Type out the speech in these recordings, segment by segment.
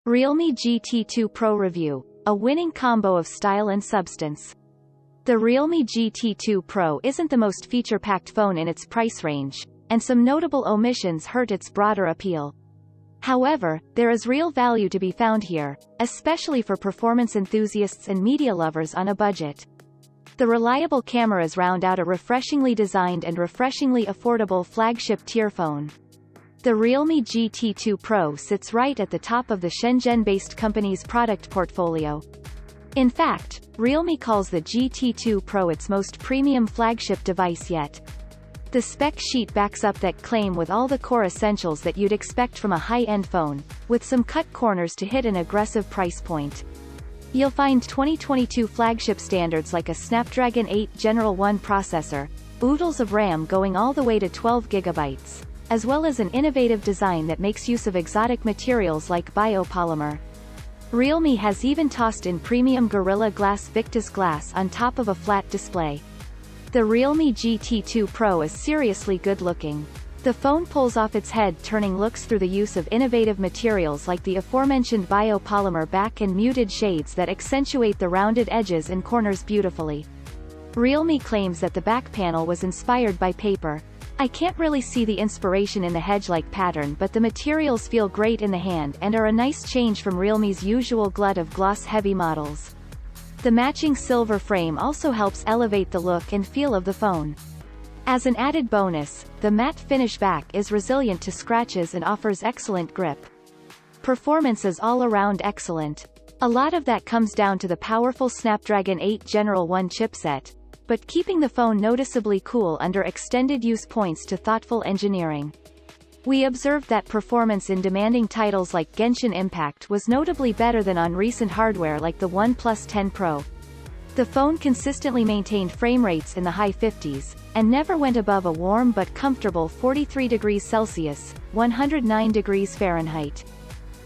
Realme GT 2 Pro Review. A winning combo of style and substance. The Realme GT 2 Pro isn't the most feature-packed phone in its price range, and some notable omissions hurt its broader appeal. However, there is real value to be found here, especially for performance enthusiasts and media lovers on a budget. The reliable cameras round out a refreshingly designed and refreshingly affordable flagship-tier phone. The Realme GT 2 Pro sits right at the top of the Shenzhen-based company's product portfolio. In fact, Realme calls the GT 2 Pro its most premium flagship device yet. The spec sheet backs up that claim with all the core essentials that you'd expect from a high-end phone, with some cut corners to hit an aggressive price point. You'll find 2022 flagship standards like a Snapdragon 8 Gen 1 processor, oodles of RAM going all the way to 12 GB, as well as an innovative design that makes use of exotic materials like bio-polymer. Realme has even tossed in premium Gorilla Glass Victus glass on top of a flat display. The Realme GT 2 Pro is seriously good-looking. The phone pulls off its head-turning looks through the use of innovative materials like the aforementioned bio-polymer back and muted shades that accentuate the rounded edges and corners beautifully. Realme claims that the back panel was inspired by paper. I can't really see the inspiration in the hedge-like pattern, but the materials feel great in the hand and are a nice change from Realme's usual glut of gloss-heavy models. The matching silver frame also helps elevate the look and feel of the phone. As an added bonus, the matte finish back is resilient to scratches and offers excellent grip. Performance is all around excellent. A lot of that comes down to the powerful Snapdragon 8 Gen 1 chipset, but keeping the phone noticeably cool under extended use points to thoughtful engineering. We observed that performance in demanding titles like Genshin Impact was notably better than on recent hardware like the OnePlus 10 Pro. The phone consistently maintained frame rates in the high 50s, and never went above a warm but comfortable 43 degrees Celsius, 109 degrees Fahrenheit.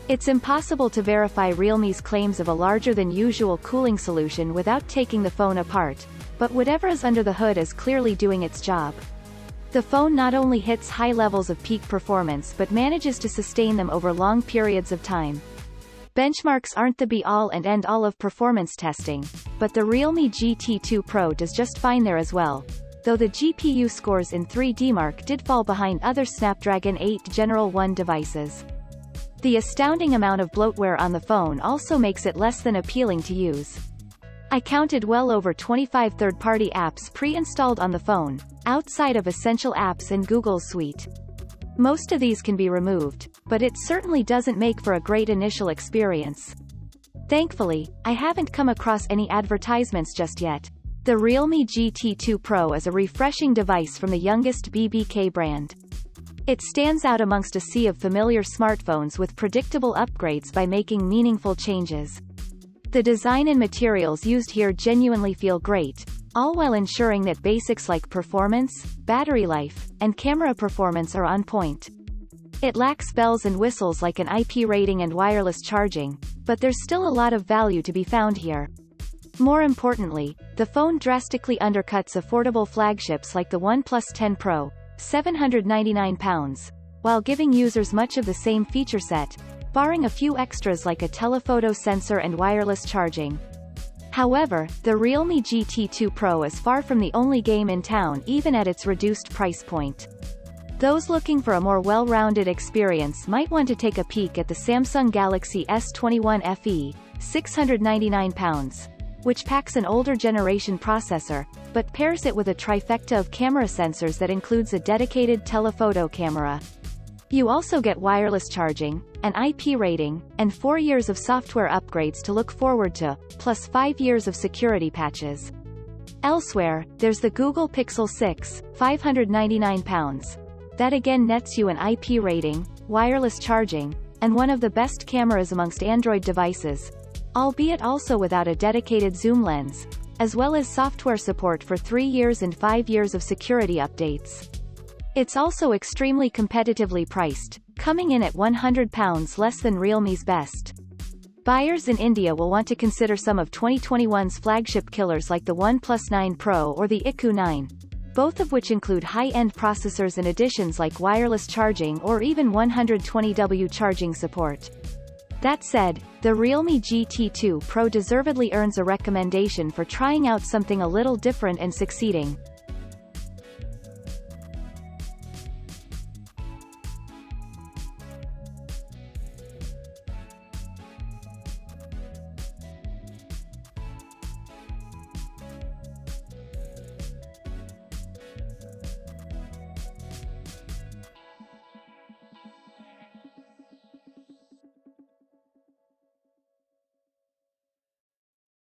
It's impossible to verify Realme's claims of a larger-than-usual cooling solution without taking the phone apart, but whatever is under the hood is clearly doing its job. The phone not only hits high levels of peak performance but manages to sustain them over long periods of time. Benchmarks aren't the be-all and end-all of performance testing, but the Realme GT 2 Pro does just fine there as well, though the GPU scores in 3D Mark did fall behind other Snapdragon 8 Gen 1 devices. The astounding amount of bloatware on the phone also makes it less than appealing to use. I counted well over 25 third-party apps pre-installed on the phone, outside of essential apps and Google's suite. Most of these can be removed, but it certainly doesn't make for a great initial experience. Thankfully, I haven't come across any advertisements just yet. The Realme GT 2 Pro is a refreshing device from the youngest BBK brand. It stands out amongst a sea of familiar smartphones with predictable upgrades by making meaningful changes. The design and materials used here genuinely feel great, all while ensuring that basics like performance, battery life, and camera performance are on point. It lacks bells and whistles like an IP rating and wireless charging, but there's still a lot of value to be found here. More importantly, the phone drastically undercuts affordable flagships like the OnePlus 10 Pro, £799, while giving users much of the same feature set, barring a few extras like a telephoto sensor and wireless charging. However, the Realme GT 2 Pro is far from the only game in town even at its reduced price point. Those looking for a more well-rounded experience might want to take a peek at the Samsung Galaxy S21 FE, £699, which packs an older generation processor, but pairs it with a trifecta of camera sensors that includes a dedicated telephoto camera. You also get wireless charging, an IP rating, and 4 years of software upgrades to look forward to, plus 5 years of security patches. Elsewhere, there's the Google Pixel 6, £599. That again nets you an IP rating, wireless charging, and one of the best cameras amongst Android devices, albeit also without a dedicated zoom lens, as well as software support for 3 years and 5 years of security updates. It's also extremely competitively priced, coming in at £100 less than Realme's best. Buyers in India will want to consider some of 2021's flagship killers like the OnePlus 9 Pro or the iQOO 9, both of which include high-end processors and additions like wireless charging or even 120W charging support. That said, the Realme GT2 Pro deservedly earns a recommendation for trying out something a little different and succeeding.